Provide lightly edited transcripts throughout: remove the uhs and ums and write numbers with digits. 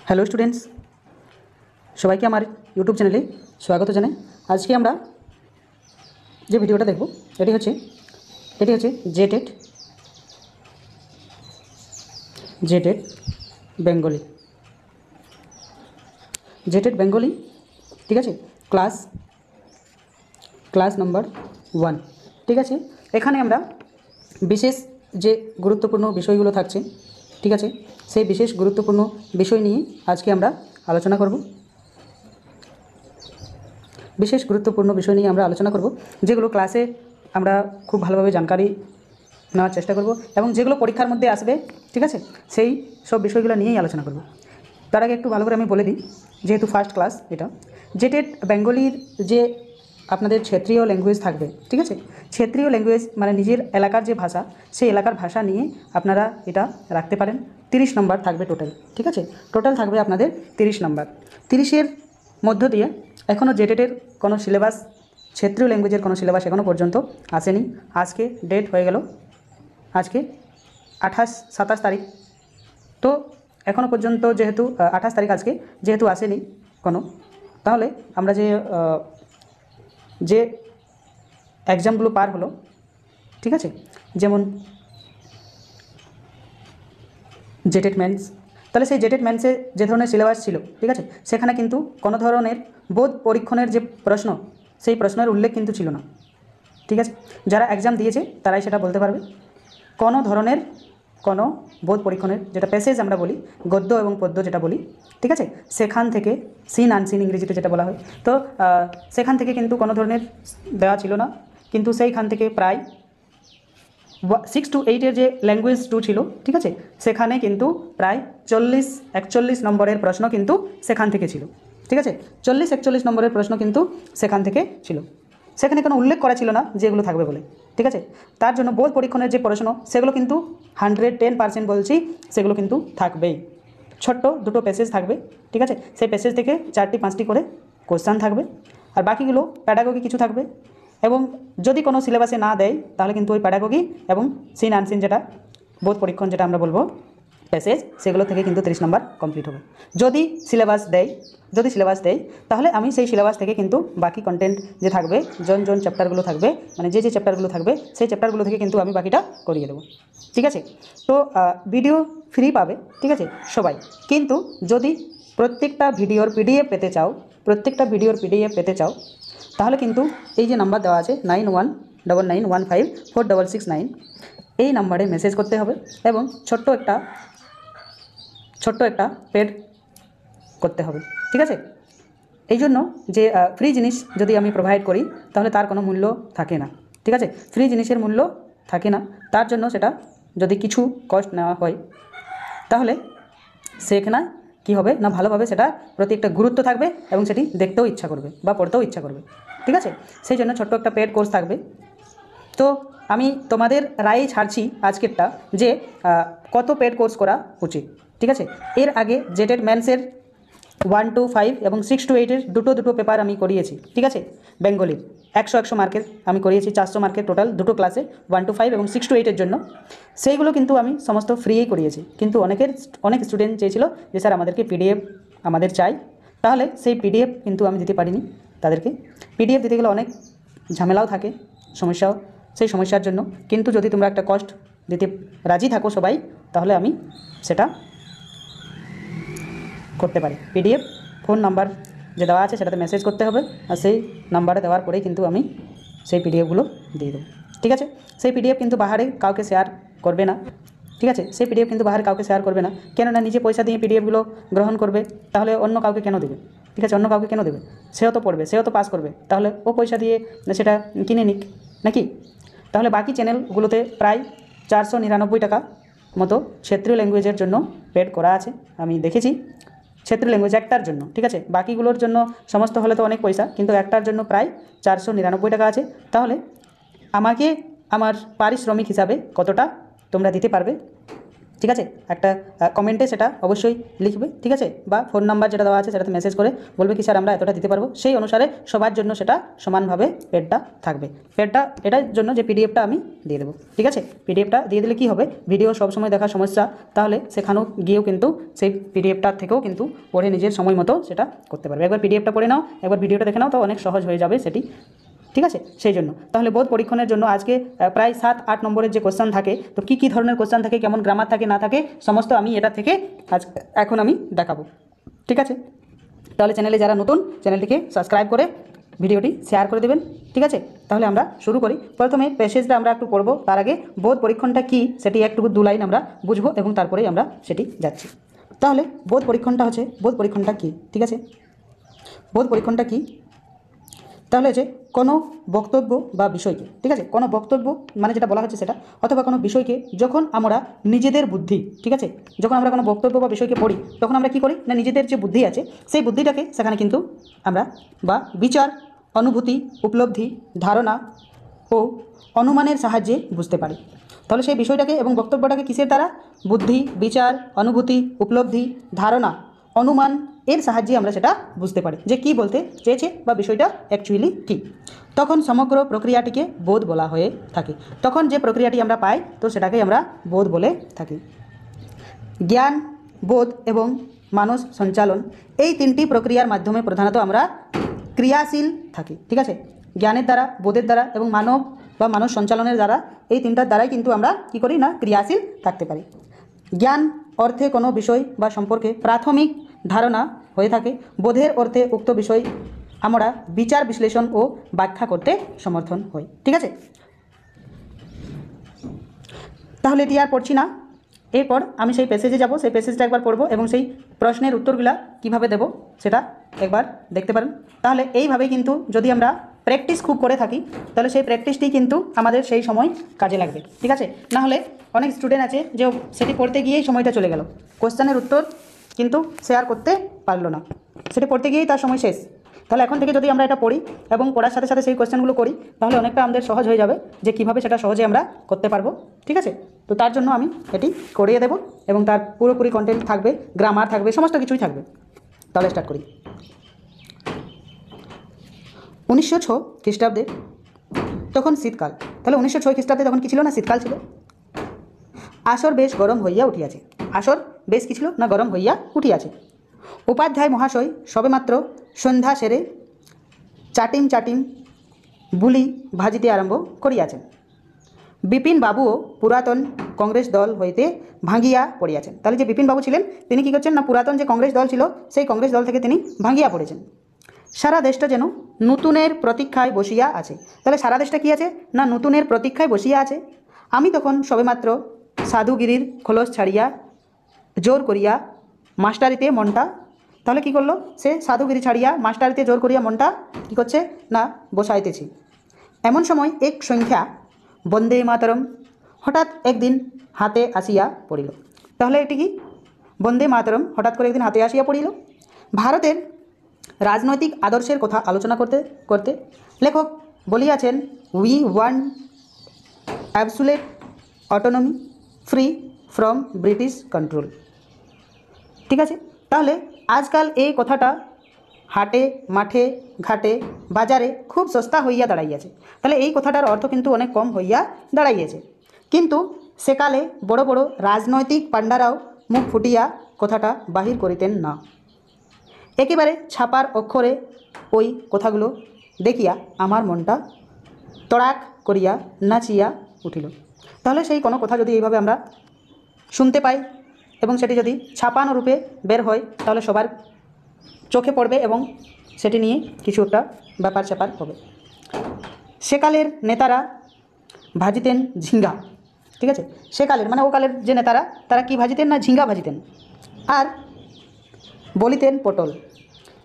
Hello students, সবাইকে আমার YouTube চ্যানেলে স্বাগত জানাই। আজকে আমরা যে ভিডিওটা দেখব এটি হচ্ছে জেটেড বেঙ্গলি। জেটেড বেঙ্গলি, ঠিক আছে, ক্লাস নাম্বার 1। ঠিক আছে, এখানে আমরা বিশেষ যে গুরুত্বপূর্ণ বিষয়গুলো থাকছে, ঠিক আছে, সেই বিশেষ গুরুত্বপূর্ণ বিষয় নিয়ে আজকে আমরা আলোচনা করব। বিশেষ গুরুত্বপূর্ণ বিষয় নিয়ে আমরা আলোচনা করব, যেগুলো ক্লাসে আমরা খুব ভালোভাবে জানকারি নেওয়ার চেষ্টা করব এবং যেগুলো পরীক্ষার মধ্যে আসবে, ঠিক আছে, সেই সব বিষয়গুলো নিয়েই আলোচনা করব। তার আগে একটু ভালো করে আমি বলে দিই, যেহেতু ফার্স্ট ক্লাস এটা, জেটেড বেঙ্গলির যে আপনাদের ক্ষেত্রীয় ল্যাঙ্গুয়েজ থাকবে, ঠিক আছে, ক্ষেত্রীয় ল্যাঙ্গুয়েজ মানে নিজের এলাকার যে ভাষা, সেই এলাকার ভাষা নিয়ে আপনারা এটা রাখতে পারেন। 30 নম্বর থাকবে টোটাল, ঠিক আছে, টোটাল থাকবে আপনাদের 30 নম্বর। 30-এর মধ্য দিয়ে এখনও জেটেডের কোনো সিলেবাস, ক্ষেত্রীয় ল্যাঙ্গুয়েজের কোনো সিলেবাস এখনও পর্যন্ত আসেনি। আজকে ডেট হয়ে গেল, আজকে 27 তারিখ। তো এখনও পর্যন্ত যেহেতু 28 তারিখ আজকে যেহেতু আসেনি কোনো, তাহলে আমরা যে এক্সামগুলো পার হলো, ঠিক আছে, যেমন জেটেড মেন্স, তাহলে সেই জেটেড মেন্সে যে ধরনের সিলেবাস ছিল, ঠিক আছে, সেখানে কিন্তু কোনো ধরনের বোধ পরীক্ষণের যে প্রশ্ন, সেই প্রশ্নের উল্লেখ কিন্তু ছিল না। ঠিক আছে, যারা এক্সাম দিয়েছে তারাই সেটা বলতে পারবে। কোনো ধরনের কোনো বোধ পরীক্ষণের, যেটা প্যাসেজ আমরা বলি, গদ্য এবং পদ্য যেটা বলি, ঠিক আছে, সেখান থেকে সিন আনসিন ইংরেজিতে যেটা বলা হয়, তো সেখান থেকে কিন্তু কোনো ধরনের দেওয়া ছিল না। কিন্তু সেইখান থেকে প্রায় 6 to 8-এর যে ল্যাঙ্গুয়েজ 2 ছিল, ঠিক আছে, সেখানে কিন্তু প্রায় 40-41 নম্বরের প্রশ্ন কিন্তু সেখান থেকে ছিল। ঠিক আছে, 40-41 নম্বরের প্রশ্ন কিন্তু সেখান থেকে ছিল। সেখানে কোনো উল্লেখ করা ছিল না যেগুলো থাকবে বলে, ঠিক আছে। তার জন্য বোধ পরীক্ষণের যে প্রশ্ন, সেগুলো কিন্তু 110% বলছি, সেগুলো কিন্তু থাকবেই। ছোট্ট দুটো প্যাসেজ থাকবে, ঠিক আছে, সেই প্যাসেজ থেকে 4-5টি করে কোশ্চেন থাকবে, আর বাকিগুলো প্যাডাগোগি কিছু থাকবে। এবং যদি কোনো সিলেবাসে না দেয়, তাহলে কিন্তু ওই প্যাডাগোগি এবং সিন আনসিন যেটা বোধ পরীক্ষণ যেটা আমরা বলবো প্যাসেজ, সেগুলো থেকে কিন্তু 30 নম্বর কমপ্লিট হবে। যদি সিলেবাস দেয় তাহলে আমি সেই সিলেবাস থেকে কিন্তু বাকি কন্টেন্ট যে থাকবে, জন চ্যাপ্টারগুলো থাকবে, মানে যে চ্যাপ্টারগুলো থাকবে, সেই চ্যাপ্টারগুলো থেকে কিন্তু আমি বাকিটা করিয়ে দেবো। ঠিক আছে, তো ভিডিও ফ্রি পাবে, ঠিক আছে, সবাই। কিন্তু যদি প্রত্যেকটা ভিডিওর পিডিএফ পেতে চাও, তাহলে কিন্তু এই যে নাম্বার দেওয়া আছে 9199154669, এই নাম্বারে মেসেজ করতে হবে এবং ছোট্ট একটা পেড করতে হবে। ঠিক আছে, এই জন্য যে ফ্রি জিনিস যদি আমি প্রোভাইড করি, তাহলে তার কোনো মূল্য থাকে না। ঠিক আছে, ফ্রি জিনিসের মূল্য থাকে না, তার জন্য সেটা যদি কিছু কস্ট নেওয়া হয়, তাহলে সেখানে কী হবে না, ভালোভাবে সেটা প্রতি একটা গুরুত্ব থাকবে এবং সেটি দেখতেও ইচ্ছা করবে বা পড়তেও ইচ্ছা করবে। ঠিক আছে, সেই জন্য ছোট্ট একটা পেড কোর্স থাকবে। তো আমি তোমাদের রায়ে ছাড়ছি আজকেরটা, যে কত পেড কোর্স করা উচিত। ঠিক আছে, এর আগে জেটেড মেন্সের 1 to 5 এবং 6 to 8-এর দুটো পেপার আমি করিয়েছি। ঠিক আছে, বেঙ্গলির 100 মার্কের আমি করিয়েছি, 400 মার্কের টোটাল দুটো ক্লাসে, 1 to 5 এবং 6 to 8-এর জন্য। সেইগুলো কিন্তু আমি সমস্ত ফ্রিই করিয়েছি, কিন্তু অনেক স্টুডেন্ট চেয়েছিল যে স্যার আমাদেরকে পিডিএফ আমাদের চাই, তাহলে সেই পিডিএফ কিন্তু আমি দিতে পারিনি তাদেরকে। পিডিএফ দিতে গেলে অনেক ঝামেলাও থাকে, সেই সমস্যার জন্য। কিন্তু যদি তোমরা একটা কস্ট দিতে রাজি থাকো সবাই, তাহলে আমি সেটা করতে পারি। পিডিএফ ফোন নাম্বার যে দেওয়া আছে সেটাতে মেসেজ করতে হবে, আর সেই নাম্বারে দেওয়ার পরেই কিন্তু আমি সেই পিডিএফগুলো দিয়ে দেবো। ঠিক আছে, সেই পিডিএফ কিন্তু বাহারে কাউকে শেয়ার করবে না। ঠিক আছে, সেই পিডিএফ কিন্তু বাহারে কাউকে শেয়ার করবে না, কেননা নিজে পয়সা দিয়ে পিডিএফগুলো গ্রহণ করবে, তাহলে অন্য কাউকে কেন দেবে? ঠিক আছে, অন্য কাউকে কেন দেবে? সেও তো পড়বে, সেও তো পাস করবে, তাহলে ও পয়সা দিয়ে সেটা কিনে নিক নাকি? তাহলে বাকি চ্যানেলগুলোতে প্রায় 499 টাকা মতো ক্ষেত্রীয় ল্যাঙ্গুয়েজের জন্য পেড করা আছে, আমি দেখেছি। ক্ষেত্রীয় ল্যাঙ্গুয়েজ একটার জন্য, ঠিক আছে, বাকিগুলোর জন্য সমস্ত হলে তো অনেক পয়সা, কিন্তু একটার জন্য প্রায় 499 টাকা আছে। তাহলে আমাকে আমার পারিশ্রমিক হিসাবে কতটা তোমরা দিতে পারবে ঠিক আছে, একটা কমেন্টে সেটা অবশ্যই লিখবে, ঠিক আছে, বা ফোন নাম্বার যেটা দেওয়া আছে সেটাতে মেসেজ করে বলবে কি স্যার আমরা এতটা দিতে পারবো, সেই অনুসারে সবার জন্য সেটা সমানভাবে পেডটা থাকবে। পেডটা এটার জন্য যে পিডিএফটা আমি দিয়ে দেবো, ঠিক আছে। পিডিএফটা দিয়ে দিলে কি হবে, ভিডিও সবসময় দেখার সমস্যা, তাহলে সেখানেও গিয়েও কিন্তু সেই পিডিএফটার থেকেও কিন্তু পড়ে নিজের সময় মতো সেটা করতে পারবে। একবার পিডিএফটা পড়ে নাও, একবার ভিডিওটা দেখে নাও, তো অনেক সহজ হয়ে যাবে সেটি, ঠিক আছে। সেই জন্য তাহলে বোধ পরীক্ষণের জন্য আজকে প্রায় 7-8 নম্বরের যে কোশ্চেন থাকে, তো কী ধরনের কোশ্চেন থাকে, কেমন গ্রামার থাকে না থাকে, সমস্ত আমি এটা থেকে এখন আমি দেখাবো, ঠিক আছে। তাহলে চ্যানেলে যারা নতুন, চ্যানেলটিকে সাবস্ক্রাইব করে ভিডিওটি শেয়ার করে দেবেন, ঠিক আছে। তাহলে আমরা শুরু করি। প্রথমে প্যাসেজটা আমরা একটু পড়বো, তার আগে বোধ পরীক্ষণটা কী সেটি একটু 2 লাইন আমরা বুঝবো এবং তারপরেই আমরা সেটি যাচ্ছি। তাহলে বোধ পরীক্ষণটা হচ্ছে, বোধ পরীক্ষণটা কী, ঠিক আছে। বোধ পরীক্ষণটা কী, তাহলে যে কোনো বক্তব্য বা বিষয়কে, ঠিক আছে, কোনো বক্তব্য মানে যেটা বলা হচ্ছে সেটা, অথবা কোনো বিষয়কে যখন আমরা নিজেদের বুদ্ধি, ঠিক আছে, যখন আমরা কোনো বক্তব্য বা বিষয়কে পড়ি তখন আমরা কী করি না, নিজেদের যে বুদ্ধি আছে সেই বুদ্ধিটাকে সেখানে কিন্তু আমরা বা বিচার, অনুভূতি, উপলব্ধি, ধারণা ও অনুমানের সাহায্যে বুঝতে পারি। তাহলে সেই বিষয়টাকে এবং বক্তব্যটাকে কিসের দ্বারা, বুদ্ধি, বিচার, অনুভূতি, উপলব্ধি, ধারণা, অনুমান এর সাহায্যে আমরা সেটা বুঝতে পারি যে কী বলতে চেয়েছে বা বিষয়টা অ্যাকচুয়ালি কী। তখন সমগ্র প্রক্রিয়াটিকে বোধ বলা হয়ে থাকে। তখন যে প্রক্রিয়াটি আমরা পাই তো সেটাকেই আমরা বোধ বলে থাকি। জ্ঞান, বোধ এবং মানস সঞ্চালন এই 3টি প্রক্রিয়ার মাধ্যমে প্রধানত আমরা ক্রিয়াশীল থাকি, ঠিক আছে। জ্ঞানের দ্বারা, বোধের দ্বারা এবং মানব বা মানস সঞ্চালনের দ্বারা, এই 3টার দ্বারাই কিন্তু আমরা কী করি না, ক্রিয়াশীল থাকতে পারি। জ্ঞান অর্থে কোনো বিষয় বা সম্পর্কে প্রাথমিক ধারণা হয়ে থাকে। বোধের অর্থে উক্ত বিষয় আমরা বিচার, বিশ্লেষণ ও ব্যাখ্যা করতে সমর্থন হই, ঠিক আছে। তাহলে এটি আর পড়ছি না, এরপর আমি সেই প্যাসেজে যাব, সেই প্যাসেজটা একবার পড়ব এবং সেই প্রশ্নের উত্তরগুলা কীভাবে দেব সেটা একবার দেখতে পারেন। তাহলে এইভাবে কিন্তু যদি আমরা প্র্যাকটিস খুব করে থাকি তাহলে সেই প্র্যাকটিসটি কিন্তু আমাদের সেই সময় কাজে লাগবে, ঠিক আছে। না হলে অনেক স্টুডেন্ট আছে যে সেটি পড়তে গিয়েই সময়টা চলে গেল, কোশ্চেনের উত্তর কিন্তু শেয়ার করতে পারলো না, সেটি পড়তে গিয়েই তার সময় শেষ। তাহলে এখন থেকে যদি আমরা এটা পড়ি এবং পড়ার সাথে সাথে সেই কোশ্চেনগুলো করি তাহলে অনেকটা আমাদের সহজ হয়ে যাবে যে কীভাবে সেটা সহজে আমরা করতে পারবো, ঠিক আছে। তো তার জন্য আমি এটি করিয়ে দেব এবং তার পুরোপুরি কন্টেন্ট থাকবে, গ্রামার থাকবে, সমস্ত কিছুই থাকবে। তাহলে স্টার্ট করি। 1906 খ্রিস্টাব্দে, তখন শীতকাল। তাহলে 1906 খ্রিস্টাব্দে তখন কী ছিল না, শীতকাল ছিল। আসর বেশ গরম হইয়া উঠিয়াছে। আসর বেশ কী ছিল না, গরম হইয়া উঠিয়াছে। উপাধ্যায় মহাশয় সবেমাত্র সন্ধ্যা সেরে চাটিম চাটিম বুলি ভাজিতে আরম্ভ করিয়াছেন। বিপিন বাবুও পুরাতন কংগ্রেস দল হইতে ভাঙিয়া পড়িয়াছেন। তাহলে যে বিপিন বাবু ছিলেন তিনি কী করছেন না, পুরাতন যে কংগ্রেস দল ছিল সেই কংগ্রেস দল থেকে তিনি ভাঙিয়া পড়েছেন। সারা দেশটা যেন নতুনের প্রতীক্ষায় বসিয়া আছে। তাহলে সারা দেশটা কী আছে না, নতুনের প্রতীক্ষায় বসিয়া আছে। আমি তখন সবেমাত্র সাধুগিরির খোলস ছাড়িয়া জোর করিয়া মাস্টারিতে মনটা, তাহলে কী করলো, সে সাধুগিরি ছাড়িয়া মাস্টারিতে জোর করিয়া মনটা কী করছে না, বসাইতেছি। এমন সময় এক সংখ্যা বন্দে মাতরম হঠাৎ একদিন হাতে আসিয়া পড়িল। তাহলে এটি কি, বন্দে মাতরম হঠাৎ করে একদিন হাতে আসিয়া পড়িল। ভারতের রাজনৈতিক আদর্শের কথা আলোচনা করতে করতে লেখক বলিয়াছেন, we want absolute autonomy free from British control, ঠিক আছে। তাহলে আজকাল এই কথাটা হাটে, মাঠে, ঘাটে, বাজারে খুব সস্তা হইয়া দাঁড়াইয়াছে। তাহলে এই কথাটার অর্থ কিন্তু অনেক কম হইয়া দাঁড়াইয়াছে। কিন্তু সেকালে বড় বড় রাজনৈতিক পাণ্ডারাও মুখ ফুটিয়া কথাটা বাহির করিতেন না। একেবারে ছাপার অক্ষরে ওই কথাগুলো দেখিয়া আমার মনটা তড়াক করিয়া নাচিয়া উঠিল। তাহলে সেই কোনো কথা যদি এইভাবে আমরা শুনতে পাই এবং সেটি যদি ছাপানো রূপে বের হয় তাহলে সবার চোখে পড়বে এবং সেটি নিয়ে কিছু একটা ব্যাপার স্যাপার হবে। সেকালের নেতারা ভাজিতেন ঝিঙ্গা, ঠিক আছে। সেকালের মানে ওকালের যে নেতারা তারা কি ভাজিতেন না, ঝিঙ্গা ভাজিতেন। আর বলিতেন পটল,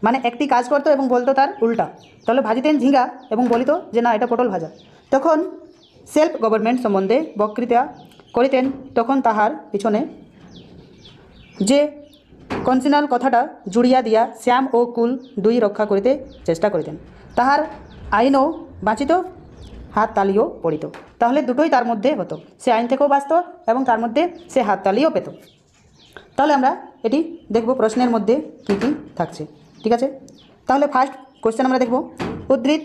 মানে একটি কাজ করতো এবং বলতো তার উল্টা। তাহলে ভাজিতেন ঝিঙ্গা এবং বলিত যে না এটা পটল ভাজা। তখন সেলফ গভর্নমেন্ট সম্বন্ধে বক্তৃতা করিতেন, তখন তাহার পিছনে যে কনসিনাল কথাটা জুড়িয়া দিয়া শ্যাম ও কুল দুই রক্ষা করিতে চেষ্টা করিতেন। তাহার আইনও বাঁচিত হাত তালিও পড়িত। তাহলে দুটোই তার মধ্যে হতো, সে আইন থেকেও বাঁচত এবং তার মধ্যে সে হাত তালিও পেত। তাহলে আমরা এটি দেখব প্রশ্নের মধ্যে কী কী থাকছে, ঠিক আছে। তাহলে ফার্স্ট কোশ্চেন আমরা দেখব, উদ্ধৃত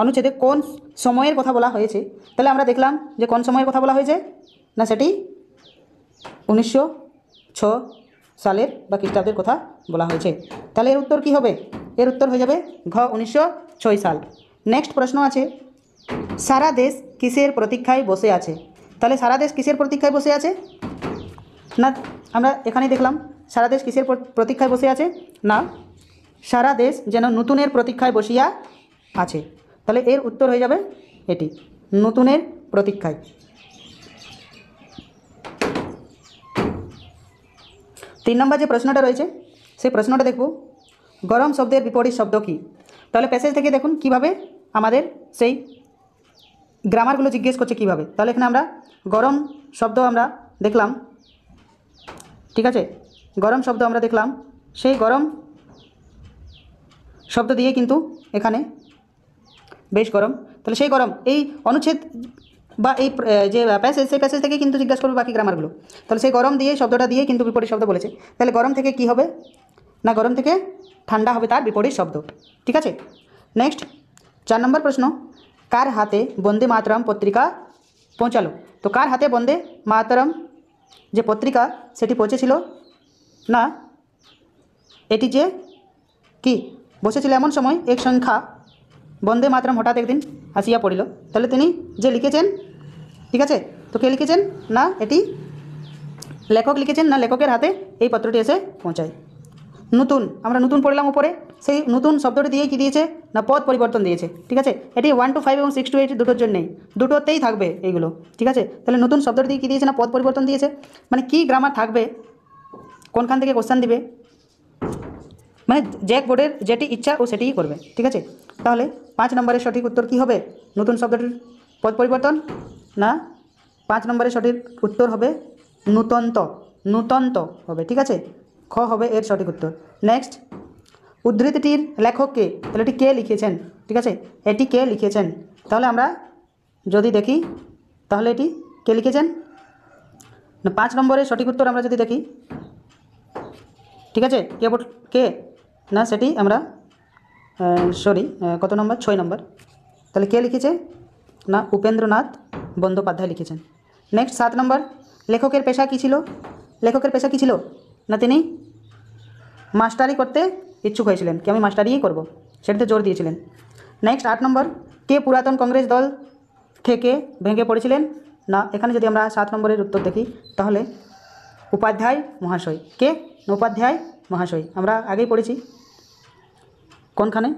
অনুচ্ছেদে কোন সময়ের কথা বলা হয়েছে। তাহলে আমরা দেখলাম যে কোন সময়ের কথা বলা হয়েছে, না সেটি 1906 সালের বা খ্রিস্টাব্দের কথা বলা হয়েছে। তাহলে এর উত্তর কী হবে? এর উত্তর হয়ে যাবে ঘ 1906 সাল। নেক্সট প্রশ্ন আছে, সারা দেশ কিসের প্রতীক্ষায় বসে আছে। তাহলে সারা দেশ কিসের প্রতীক্ষায় বসে আছে, না আমরা এখানেই দেখলাম সারা দেশ কিসের প্রতীক্ষায় বসে আছে, না সারা দেশ যেন নতুনের প্রতীক্ষায় বসিয়া আছে। তাহলে এর উত্তর হয়ে যাবে এটি, নতুনের প্রতীক্ষায়। 3 নম্বর যে প্রশ্নটা রয়েছে সেই প্রশ্নটা দেখব, গরম শব্দের বিপরীত শব্দ কী। তাহলে প্যাসেজ থেকে দেখুন কিভাবে আমাদের সেই গ্রামারগুলো জিজ্ঞেস করছে কিভাবে। তাহলে এখানে আমরা গরম শব্দ আমরা দেখলাম, ঠিক আছে, গরম শব্দ আমরা দেখলাম, সেই গরম শব্দ দিয়ে কিন্তু এখানে বেশ গরম। তাহলে সেই গরম এই অনুচ্ছেদ বা এই যে প্যাসেজ, সেই প্যাসেজ থেকে কিন্তু জিজ্ঞাসা করবে বাকি গ্রামারগুলো। তাহলে সেই গরম দিয়ে শব্দটা দিয়ে কিন্তু বিপরীত শব্দ বলেছে। তাহলে গরম থেকে কি হবে, না গরম থেকে ঠান্ডা হবে তার বিপরীত শব্দ, ঠিক আছে। নেক্সট 4 নম্বর প্রশ্ন, কার হাতে বন্দে মাতরম পত্রিকা পৌঁছালো। তো কার হাতে বন্দে মাতরম যে পত্রিকা সেটি পৌঁছেছিল, না এটি যে কি বসেছিল এমন সময় এক সংখ্যা বন্দে মাতরম হঠাৎ একদিন আসিয়া পড়িল। তাহলে তিনি যে লিখেছেন, ঠিক আছে, তো কে লিখেছেন, না এটি লেখক লিখেছেন, না লেখকের হাতে এই পত্রটি এসে পৌঁছায়। নতুন, আমরা নতুন পড়লাম উপরে, সেই নতুন শব্দটি দিয়ে কী দিয়েছে, না পদ পরিবর্তন দিয়েছে, ঠিক আছে। এটি 1 to 5 এবং 6 to 8 দুটোর জন্যেই, দুটোতেই থাকবে এইগুলো, ঠিক আছে। তাহলে নতুন শব্দটি দিয়ে কী দিয়েছে, না পদ পরিবর্তন দিয়েছে। মানে কী গ্রামার থাকবে, কোনখান থেকে কোশ্চেন দিবে, মানে জ্যাক বোর্ডের যেটি ইচ্ছা ও সেটিই করবে, ঠিক আছে। তাহলে 5 নম্বরের সঠিক উত্তর কী হবে, নতুন শব্দটির পদ পরিবর্তন, না 5 নম্বরের সঠিক উত্তর হবে নূতন্ত, নূতন্ত হবে, ঠিক আছে। খ হবে এর সঠিক উত্তর। নেক্সট, উদ্ধৃতিটির লেখক কে। তাহলে এটি কে লিখেছেন, ঠিক আছে, এটি কে লিখেছেন। তাহলে আমরা যদি দেখি তাহলে এটি কে লিখেছেন, না 5 নম্বরের সঠিক উত্তর আমরা যদি দেখি, ঠিক আছে, কে, না সেটি আমরা কত নম্বর, 6 নম্বর। তাহলে কে লিখেছে, না উপেন্দ্রনাথ বন্দ্যোপাধ্যায় লিখেছেন। নেক্সট 7 নম্বর, লেখকের পেশা কী ছিল। লেখকের পেশা কী ছিল, না তিনি মাস্টারি করতে ইচ্ছুক হয়েছিলেন, কি আমি মাস্টারিই করব, সেটাতে জোর দিয়েছিলেন। নেক্সট 8 নম্বর, কে পুরাতন কংগ্রেস দল থেকে ভেঙে পড়েছিলেন। না এখানে যদি আমরা 7 নম্বরের উত্তর দেখি তাহলে উপাধ্যায় মহাশয়। কে, উপাধ্যায় মহাশয়, আমরা আগেই পড়েছি কোনখানে,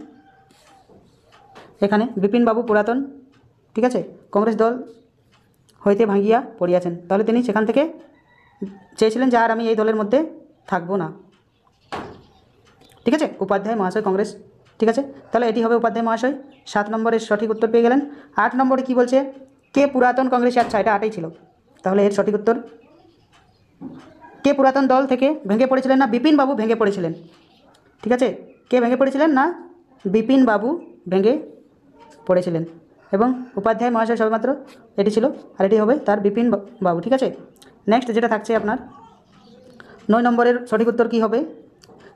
এখানে বিপিনবাবু পুরাতন, ঠিক আছে, কংগ্রেস দল হইতে ভাঙিয়া পড়িয়াছেন। তাহলে তিনি সেখান থেকে চেয়েছিলেন যে আর আমি এই দলের মধ্যে থাকবো না, ঠিক আছে, উপাধ্যায় মহাশয় কংগ্রেস, ঠিক আছে। তাহলে এটি হবে উপাধ্যায় মহাশয়। 7 নম্বরের সঠিক উত্তর পেয়ে গেলেন। 8 নম্বরে কী বলছে, কে পুরাতন কংগ্রেস, আচ্ছা এটা 8ই ছিল, তাহলে এর সঠিক উত্তর কে পুরাতন দল থেকে ভেঙে পড়েছিলেন, না বিপিনবাবু ভেঙে পড়েছিলেন, ঠিক আছে। কে ভেঙে পড়েছিলেন, না বিপিনবাবু ভেঙে পড়েছিলেন, এবং উপাধ্যায় মহাশয় সবেমাত্র এটি ছিল, আর এটি হবে তার বিপিন বাবু, ঠিক আছে। নেক্সট যেটা থাকছে আপনার 9 নম্বরের সঠিক উত্তর কী হবে,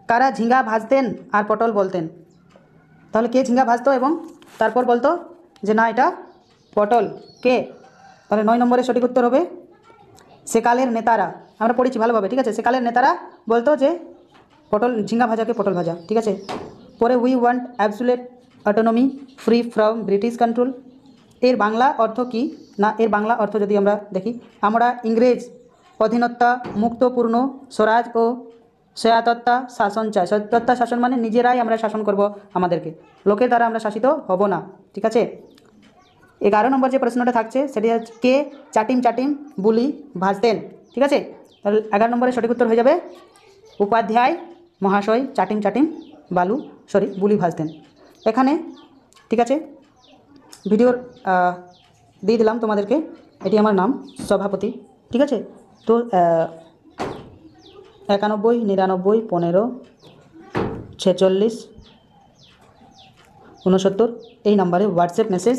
কারা ঝিঙ্গা ভাজতেন আর পটল বলতেন। তাহলে কে ঝিঙ্গা ভাজতো এবং তারপর বলতো যে না এটা পটল, কে। তাহলে 9 নম্বরের সঠিক উত্তর হবে সেকালের নেতারা, আমরা পড়েছি ভালোভাবে, ঠিক আছে। সেকালের নেতারা বলতো যে পটল, ঝিঙ্গা ভাজাকে পটল ভাজা, ঠিক আছে। পরে we want absolute autonomy free from British control, এর বাংলা অর্থ কী, না এর বাংলা অর্থ যদি আমরা দেখি, আমরা ইংরেজ অধীনতা মুক্তপূর্ণ স্বরাজ ও স্বায়ত্ততা শাসন চাই। স্বায়ত্ততা শাসন মানে নিজেরাই আমরা শাসন করব, আমাদেরকে লোকের দ্বারা আমরা শাসিত হব না, ঠিক আছে। 11 নম্বর যে প্রশ্নটা থাকছে সেটি হচ্ছে কে চাটিম চাটিম বুলি ভাজতেন, ঠিক আছে। তাহলে 11 নম্বরের সঠিক উত্তর হয়ে যাবে উপাধ্যায় মহাশয় চাটিম চাটিম বুলি ভাজতেন। এখানে ঠিক আছে, ভিডিওর দিয়ে দিলাম তোমাদেরকে, এটি আমার নাম সভাপতি, ঠিক আছে। তো 91 99 15 46 69 এই নাম্বারে হোয়াটসঅ্যাপ মেসেজ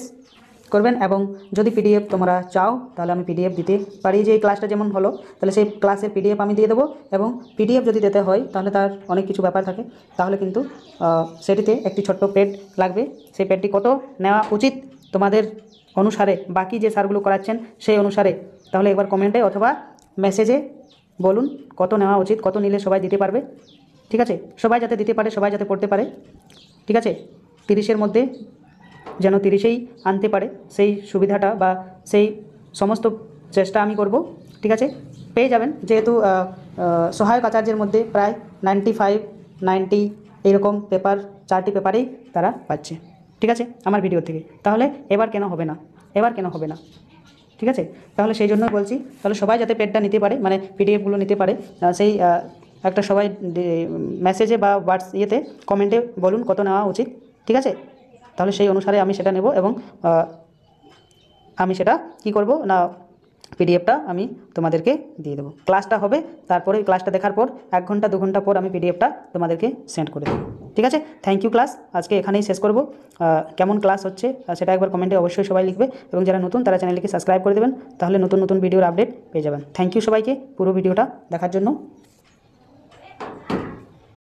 করবেন। এবং যদি পিডিএফ তোমরা চাও তাহলে আমি পিডিএফ দিতে পারি, যে এই ক্লাসটা যেমন হলো তাহলে সেই ক্লাসের পিডিএফ আমি দিয়ে দেবো। এবং পিডিএফ যদি দিতে হয় তাহলে তার অনেক কিছু ব্যাপার থাকে, তাহলে কিন্তু সেটিতে একটি ছোট্ট পেড লাগবে। সেই পেডটি কত নেওয়া উচিত তোমাদের অনুসারে, বাকি যে স্যারগুলো করাচ্ছেন সেই অনুসারে, তাহলে একবার কমেন্টে অথবা মেসেজে বলুন কত নেওয়া উচিত, কত নিলে সবাই দিতে পারবে। ঠিক আছে, সবাই যাতে দিতে পারে, সবাই যাতে পড়তে পারে। ঠিক আছে, 30-এর মধ্যে যেন 30-এই আনতে পারে, সেই সুবিধাটা বা সেই সমস্ত চেষ্টা আমি করব। ঠিক আছে, পেয়ে যাবেন, যেহেতু সহায়ক আচার্যের মধ্যে প্রায় 95, 90 এইরকম পেপার, 4টি পেপারেই তারা পাচ্ছে। ঠিক আছে, আমার ভিডিও থেকে। তাহলে এবার কেন হবে না, এবার কেন হবে না? ঠিক আছে, তাহলে সেই জন্য বলছি, তাহলে সবাই যাতে পেডটা নিতে পারে, মানে পিডিএফগুলো নিতে পারে, সেই একটা সবাই মেসেজে বা ইয়েতে কমেন্টে বলুন কত নেওয়া উচিত। ঠিক আছে, তাহলে সেই অনুসারে আমি সেটা নেব এবং আমি সেটা কি করব না, পিডিএফটা আমি তোমাদেরকে দিয়ে দেবো। ক্লাসটা হবে, তারপরে ক্লাসটা দেখার পর 1 ঘন্টা 2 ঘন্টা পর আমি পিডিএফটা তোমাদেরকে সেন্ড করে দেবো। ঠিক আছে, থ্যাংক ইউ ক্লাস, আজকে এখানেই শেষ করব। কেমন ক্লাস হচ্ছে সেটা একবার কমেন্টে অবশ্যই সবাই লিখবে, এবং যারা নতুন তারা চ্যানেলটিকে সাবস্ক্রাইব করে দেবেন, তাহলে নতুন নতুন ভিডিওর আপডেট পেয়ে যাবেন। থ্যাংক ইউ সবাইকে পুরো ভিডিওটা দেখার জন্য।